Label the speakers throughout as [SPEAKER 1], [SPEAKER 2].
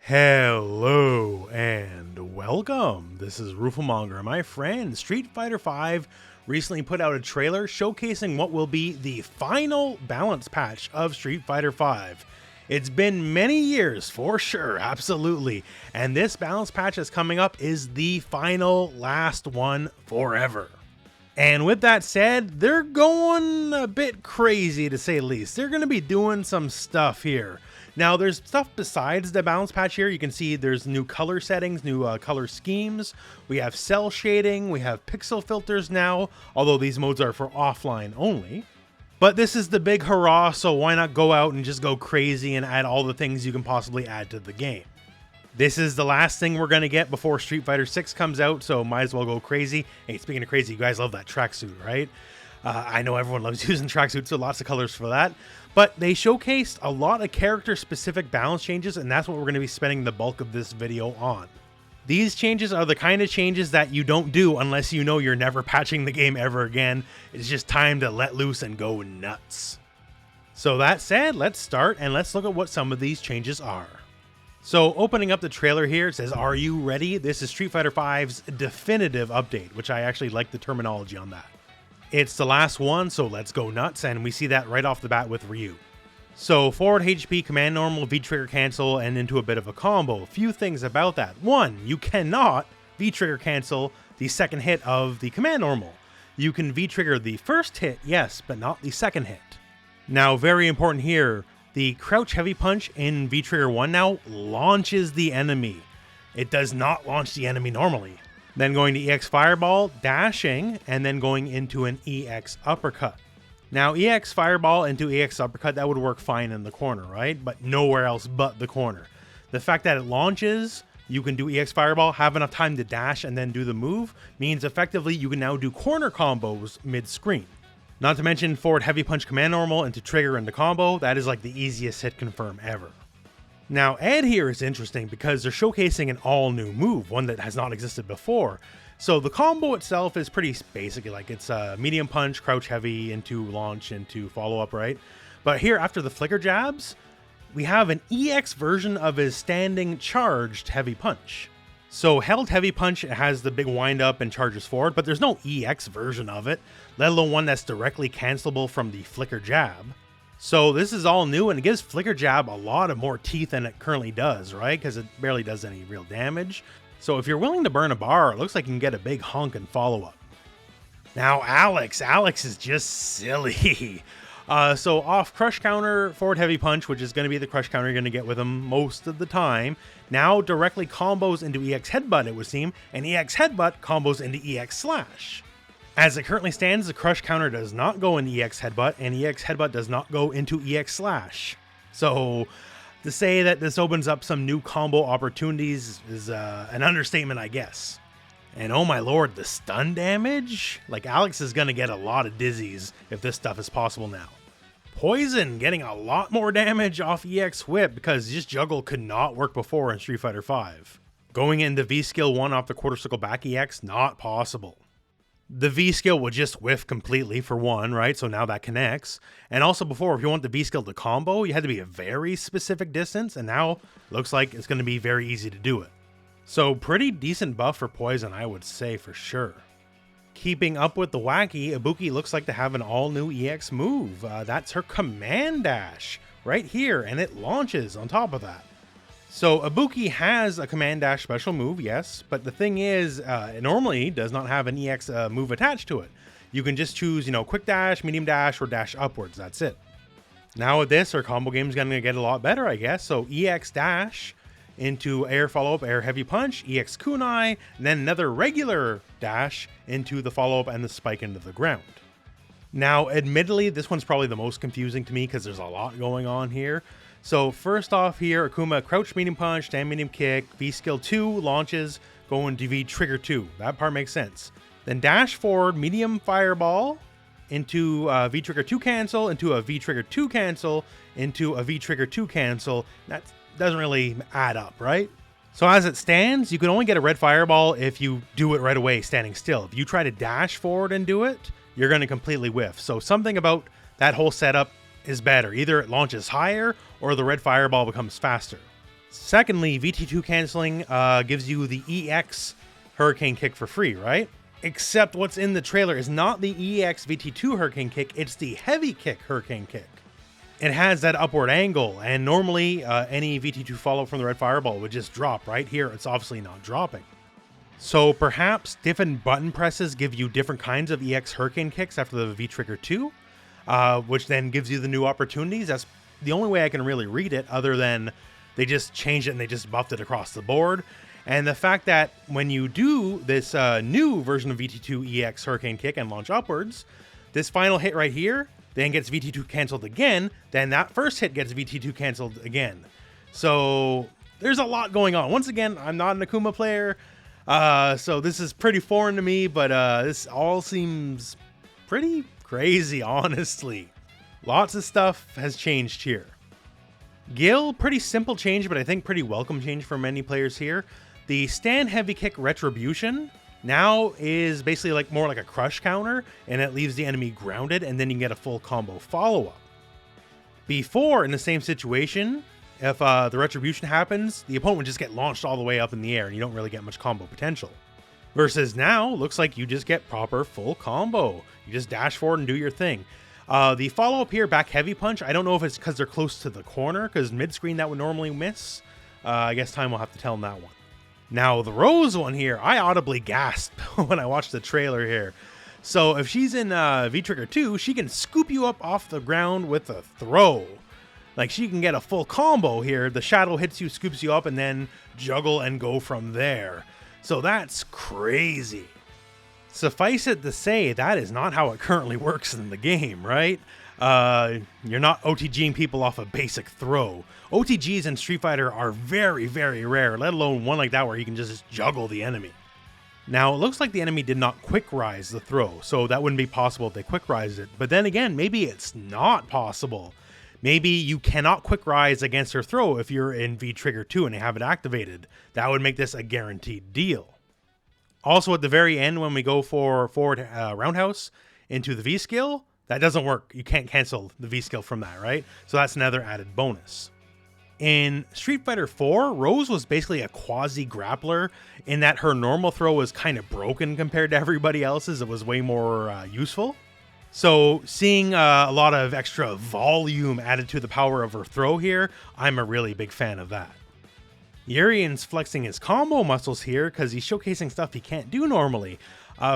[SPEAKER 1] Hello and welcome. This is Rooflemonger. My friend, Street Fighter V recently put out a trailer showcasing what will be the final balance patch of Street Fighter V. It's been many years for sure, absolutely, and this balance patch that's coming up is the final last one forever. And with that said, they're going a bit crazy to say the least. They're going to be doing some stuff here. Now, there's stuff besides the balance patch here. You can see there's new color settings, new color schemes. We have cell shading. We have pixel filters now, although these modes are for offline only. But this is the big hurrah, so why not go out and just go crazy and add all the things you can possibly add to the game. This is the last thing we're going to get before Street Fighter 6 comes out, so might as well go crazy. Hey, speaking of crazy, you guys love that tracksuit, right? I know everyone loves using tracksuits, so lots of colors for that. But they showcased a lot of character-specific balance changes, and that's what we're going to be spending the bulk of this video on. These changes are the kind of changes that you don't do unless you know you're never patching the game ever again. It's just time to let loose and go nuts. So that said, let's start and let's look at what some of these changes are. So opening up the trailer here, it says, "Are you ready?" This is Street Fighter V's definitive update, which I actually like the terminology on that. It's the last one, so let's go nuts, and we see that right off the bat with Ryu. So forward HP, command normal, V-trigger cancel, and into a bit of a combo. A few things about that. One, you cannot V-trigger cancel the second hit of the command normal. You can V-trigger the first hit, yes, but not the second hit. Now, very important here, the crouch heavy punch in V-trigger 1 now launches the enemy. It does not launch the enemy normally. Then going to EX Fireball, dashing, and then going into an EX Uppercut. Now, EX Fireball into EX Uppercut, that would work fine in the corner, right? But nowhere else but the corner. The fact that it launches, you can do EX Fireball, have enough time to dash and then do the move, means effectively you can now do corner combos mid-screen. Not to mention forward heavy punch command normal into trigger into combo, that is like the easiest hit confirm ever. Now, Ed here is interesting because they're showcasing an all-new move, one that has not existed before. So the combo itself is pretty basic, like it's a medium punch, crouch heavy, into launch, into follow-up, right? But here, after the flicker jabs, we have an EX version of his standing charged heavy punch. So held heavy punch has the big wind up and charges forward, but there's no EX version of it, let alone one that's directly cancelable from the flicker jab. So this is all new, and it gives Flicker Jab a lot of more teeth than it currently does, right? Because it barely does any real damage. So if you're willing to burn a bar, it looks like you can get a big hunk and follow-up. Now Alex is just silly. So off crush counter, forward heavy punch, which is going to be the crush counter you're going to get with him most of the time, now directly combos into EX Headbutt, it would seem, and EX Headbutt combos into EX Slash. As it currently stands, the crush counter does not go in EX Headbutt, and EX Headbutt does not go into EX Slash. So to say that this opens up some new combo opportunities is an understatement, I guess. And oh my lord, the stun damage? Like, Alex is going to get a lot of dizzies if this stuff is possible now. Poison getting a lot more damage off EX Whip because just juggle could not work before in Street Fighter V. Going into V-Skill 1 off the quarter circle back EX, not possible. The V-skill will just whiff completely for one, right? So now that connects. And also before, if you want the V-skill to combo, you had to be a very specific distance, and now looks like it's going to be very easy to do it. So pretty decent buff for Poison, I would say for sure. Keeping up with the wacky, Ibuki looks like to have an all-new EX move. That's her command dash right here, and it launches on top of that. So Ibuki has a command dash special move, yes, but the thing is, it normally does not have an EX move attached to it. You can just choose, quick dash, medium dash, or dash upwards, that's it. Now with this, our combo game is going to get a lot better, I guess. So EX dash into air follow-up, air heavy punch, EX kunai, and then another regular dash into the follow-up and the spike into the ground. Now, admittedly, this one's probably the most confusing to me because there's a lot going on here. So first off here, Akuma crouch medium punch, stand medium kick, V skill 2 launches, going to V trigger 2. That part makes sense. Then dash forward, medium fireball, into V trigger 2 cancel, into a V trigger 2 cancel, into a V trigger 2 cancel. That doesn't really add up, right? So as it stands, you can only get a red fireball if you do it right away standing still. If you try to dash forward and do it, you're going to completely whiff. So something about that whole setup is better. Either it launches higher or the red fireball becomes faster. Secondly, VT2 canceling gives you the EX Hurricane Kick for free, right? Except what's in the trailer is not the EX VT2 Hurricane Kick, it's the Heavy Kick Hurricane Kick. It has that upward angle, and normally any VT2 follow-up from the Red Fireball would just drop. Right here, it's obviously not dropping. So perhaps different button presses give you different kinds of EX Hurricane Kicks after the V-Trigger 2, which then gives you the new opportunities. That's the only way I can really read it, other than they just changed it and they just buffed it across the board. And the fact that when you do this new version of VT2 EX Hurricane Kick and launch upwards, this final hit right here then gets VT2 canceled again, then that first hit gets VT2 canceled again. So there's a lot going on. Once again, I'm not an Akuma player, so this is pretty foreign to me, but this all seems pretty crazy, honestly. Lots of stuff has changed here. Gil, pretty simple change, but I think pretty welcome change for many players here. The stand heavy kick retribution now is basically like more like a crush counter, and it leaves the enemy grounded, and then you can get a full combo follow-up. Before, in the same situation, if the retribution happens, the opponent would just get launched all the way up in the air, and you don't really get much combo potential. Versus now, looks like you just get proper full combo. You just dash forward and do your thing. The follow-up here, back heavy punch, I don't know if it's because they're close to the corner, because mid-screen that would normally miss. I guess time will have to tell on that one. Now, the Rose one here, I audibly gasped when I watched the trailer here. So if she's in V-Trigger 2, she can scoop you up off the ground with a throw. Like, she can get a full combo here. The shadow hits you, scoops you up, and then juggle and go from there. So that's crazy. Suffice it to say, that is not how it currently works in the game, right? You're not OTGing people off a basic throw. OTGs in Street Fighter are very, very rare, let alone one like that where you can just juggle the enemy. Now, it looks like the enemy did not quick rise the throw, so that wouldn't be possible if they quick rise it. But then again, maybe it's not possible. Maybe you cannot quick rise against her throw if you're in V-Trigger 2 and you have it activated. That would make this a guaranteed deal. Also, at the very end, when we go for forward roundhouse into the V-skill, that doesn't work. You can't cancel the V-skill from that, right? So that's another added bonus. In Street Fighter 4, Rose was basically a quasi-grappler in that her normal throw was kind of broken compared to everybody else's. It was way more useful. So seeing a lot of extra volume added to the power of her throw here, I'm a really big fan of that. Urian's flexing his combo muscles here because he's showcasing stuff he can't do normally.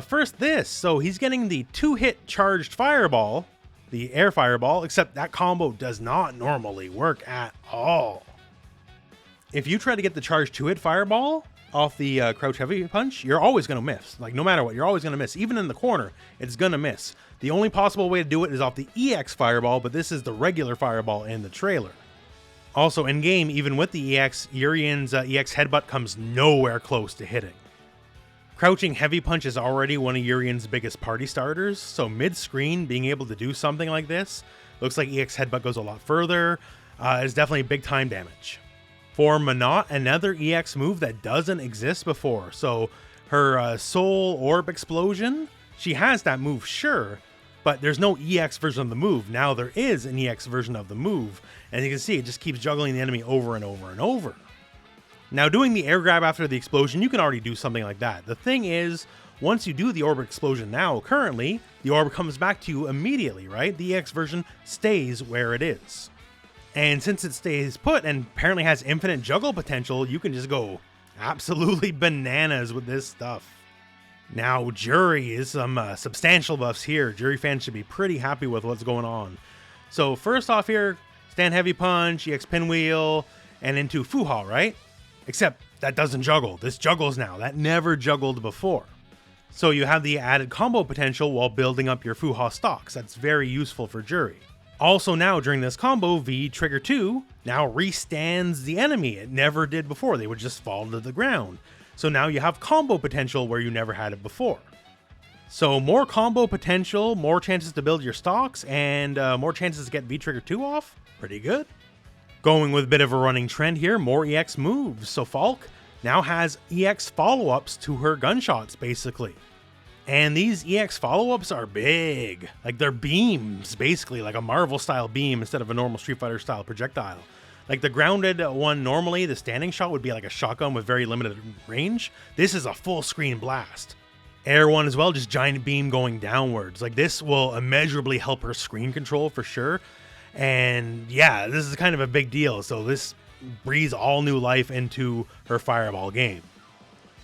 [SPEAKER 1] First this, so he's getting the 2-hit charged fireball, the air fireball, except that combo does not normally work at all. If you try to get the charged 2-hit fireball off the crouch heavy punch, you're always going to miss. Like, no matter what, you're always going to miss. Even in the corner, it's going to miss. The only possible way to do it is off the EX fireball, but this is the regular fireball in the trailer. Also, in-game, even with the EX, Urian's EX headbutt comes nowhere close to hitting. Crouching heavy punch is already one of Urian's biggest party starters, so mid-screen, being able to do something like this, looks like EX headbutt goes a lot further, is definitely big time damage. For Manat, another EX move that doesn't exist before, so her Soul Orb Explosion, she has that move, sure, but there's no EX version of the move. Now there is an EX version of the move, and you can see it just keeps juggling the enemy over and over and over. Now, doing the air grab after the explosion, you can already do something like that. The thing is, once you do the orb explosion now, currently, the orb comes back to you immediately, right? The EX version stays where it is. And since it stays put and apparently has infinite juggle potential, you can just go absolutely bananas with this stuff. Now, Jury is some substantial buffs here. Jury fans should be pretty happy with what's going on. So first off here, stand heavy punch, EX pinwheel, and into Fuha, right? Except that doesn't juggle. This juggles now. That never juggled before. So you have the added combo potential while building up your Fuha stocks. That's very useful for Jury. Also now during this combo, V-Trigger 2 now restands the enemy. It never did before. They would just fall to the ground. So now you have combo potential where you never had it before. So more combo potential, more chances to build your stocks, and more chances to get V-Trigger 2 off. Pretty good. Going with a bit of a running trend here, more EX moves. So Falk now has EX follow-ups to her gunshots, basically. And these EX follow-ups are big. Like, they're beams, basically, like a Marvel-style beam instead of a normal Street Fighter-style projectile. Like the grounded one, normally the standing shot would be like a shotgun with very limited range. This is a full screen blast. Air one as well, just giant beam going downwards. Like this will immeasurably help her screen control for sure. And yeah, this is kind of a big deal. So this breathes all new life into her fireball game.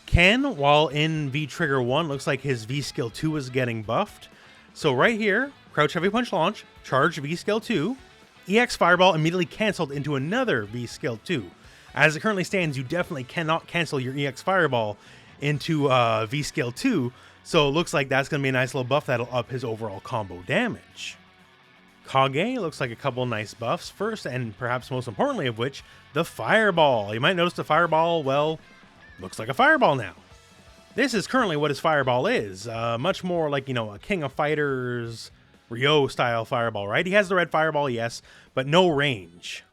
[SPEAKER 1] Ken, while in V Trigger 1, looks like his V Skill 2 is getting buffed. So right here, crouch heavy punch launch, charge V Skill 2, EX Fireball immediately canceled into another V Skill 2. As it currently stands, you definitely cannot cancel your EX Fireball into V Skill 2, so it looks like that's going to be a nice little buff that'll up his overall combo damage. Kage looks like a couple nice buffs. First, and perhaps most importantly of which, the Fireball. You might notice the Fireball, well, looks like a Fireball now. This is currently what his Fireball is. Much more like, you know, a King of Fighters, Ryo style Fireball, right? He has the red Fireball, yes, but no range.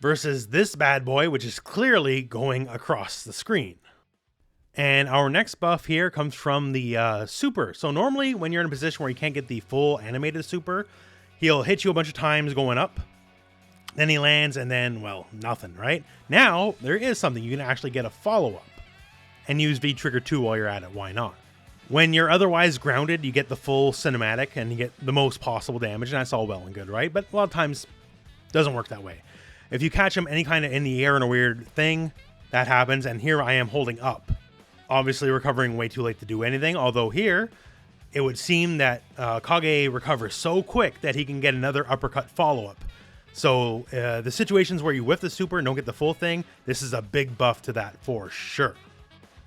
[SPEAKER 1] Versus this bad boy, which is clearly going across the screen. And our next buff here comes from the super. So normally when you're in a position where you can't get the full animated super, he'll hit you a bunch of times going up. Then he lands and then, well, nothing, right? Now, there is something. You can actually get a follow-up. And use V-Trigger 2 while you're at it. Why not? When you're otherwise grounded, you get the full cinematic and you get the most possible damage. And that's all well and good, right? But a lot of times, it doesn't work that way. If you catch him any kind of in the air in a weird thing, that happens. And here I am holding up. Obviously recovering way too late to do anything. Although here, it would seem that Kage recovers so quick that he can get another uppercut follow-up. So the situations where you whiff the super and don't get the full thing, this is a big buff to that for sure.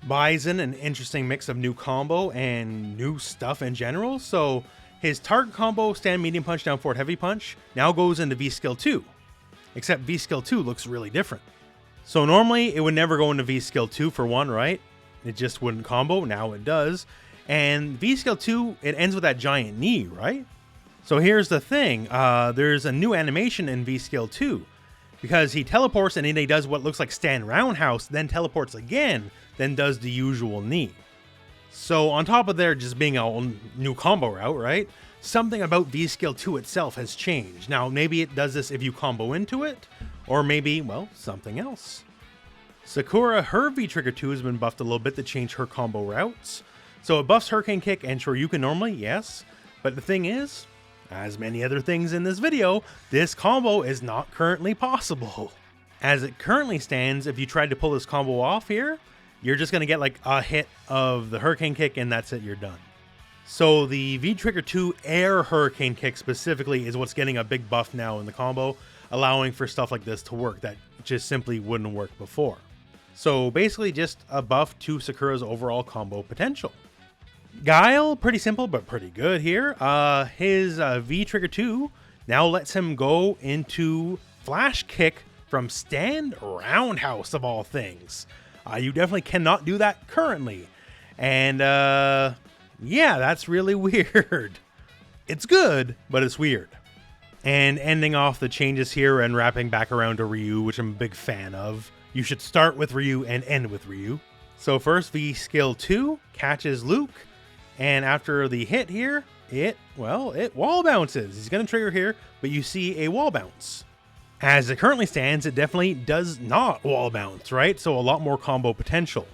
[SPEAKER 1] Bison, an interesting mix of new combo and new stuff in general. So his target combo, stand medium punch, down forward heavy punch, now goes into V Skill 2. Except V Skill 2 looks really different. So normally it would never go into V Skill 2 for one, right? It just wouldn't combo, now it does. And V Skill 2, it ends with that giant knee, right? So here's the thing, there's a new animation in V Skill 2. Because he teleports and then he does what looks like stand roundhouse, then teleports again, then does the usual knee. So on top of there just being a new combo route, right? Something about V Skill 2 itself has changed. Now maybe it does this if you combo into it, or maybe, well, something else. Sakura, her V Trigger 2 has been buffed a little bit to change her combo routes. So it buffs Hurricane Kick and Shoryuken normally, yes. But the thing is, as many other things in this video, this combo is not currently possible. As it currently stands, if you tried to pull this combo off here, you're just going to get like a hit of the Hurricane Kick and that's it, you're done. So the V-Trigger 2 Air Hurricane Kick specifically is what's getting a big buff now in the combo, allowing for stuff like this to work that just simply wouldn't work before. So basically just a buff to Sakura's overall combo potential. Guile, pretty simple, but pretty good here. His V-Trigger 2 now lets him go into Flash Kick from stand roundhouse of all things. You definitely cannot do that currently. And yeah, that's really weird. It's good, but it's weird. And ending off the changes here and wrapping back around to Ryu, which I'm a big fan of. You should start with Ryu and end with Ryu. So first, V Skill 2 catches Luke. And after the hit here, it wall bounces. He's going to trigger here, but you see a wall bounce. As it currently stands, it definitely does not wall bounce, right? So a lot more combo potential.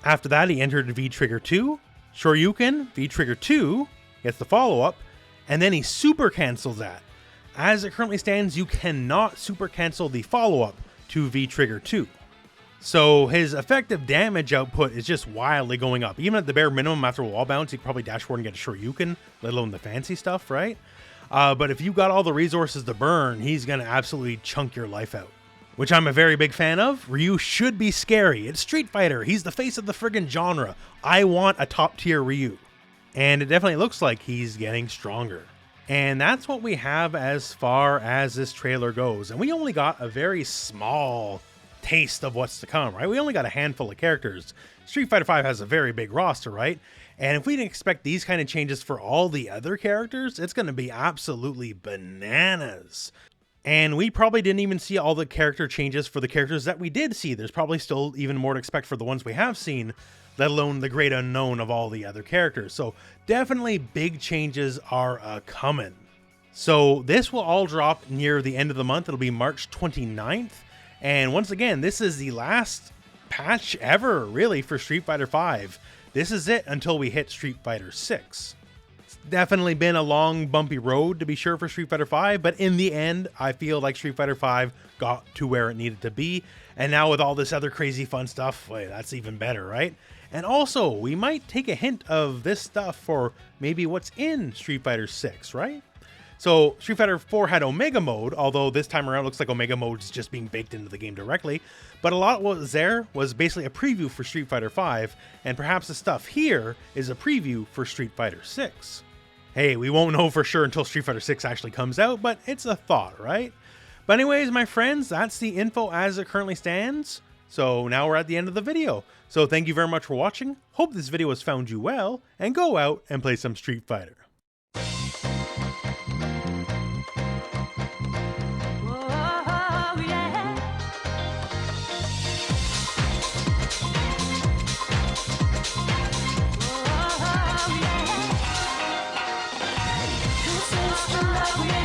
[SPEAKER 1] After that, he entered V-Trigger 2. Shoryuken, V-Trigger 2, gets the follow-up, and then he super cancels that. As it currently stands, you cannot super cancel the follow-up to V-Trigger 2. So his effective damage output is just wildly going up. Even at the bare minimum after a wall bounce, you could probably dash forward and get a Shoryuken, let alone the fancy stuff, right? But if you got all the resources to burn, he's going to absolutely chunk your life out. Which I'm a very big fan of. Ryu should be scary. It's Street Fighter. He's the face of the friggin' genre. I want a top tier Ryu. And it definitely looks like he's getting stronger. And that's what we have as far as this trailer goes. And we only got a very small taste of what's to come, right? We only got a handful of characters. Street Fighter V has a very big roster, right? And if we didn't expect these kind of changes for all the other characters, it's going to be absolutely bananas. And we probably didn't even see all the character changes for the characters that we did see. There's probably still even more to expect for the ones we have seen, let alone the great unknown of all the other characters. So definitely big changes are coming. So this will all drop near the end of the month. It'll be March 29th. And once again, this is the last patch ever, really, for Street Fighter V. This is it until we hit Street Fighter 6. It's definitely been a long, bumpy road, to be sure, for Street Fighter V, but in the end, I feel like Street Fighter V got to where it needed to be, and now with all this other crazy fun stuff, wait, that's even better, right? And also, we might take a hint of this stuff for maybe what's in Street Fighter 6, right? So Street Fighter 4 had Omega Mode, although this time around looks like Omega Mode is just being baked into the game directly. But a lot of what was there was basically a preview for Street Fighter 5, and perhaps the stuff here is a preview for Street Fighter 6. Hey, we won't know for sure until Street Fighter 6 actually comes out, but it's a thought, right? But anyways, my friends, that's the info as it currently stands. So now we're at the end of the video. So thank you very much for watching. Hope this video has found you well, and go out and play some Street Fighter.
[SPEAKER 2] Love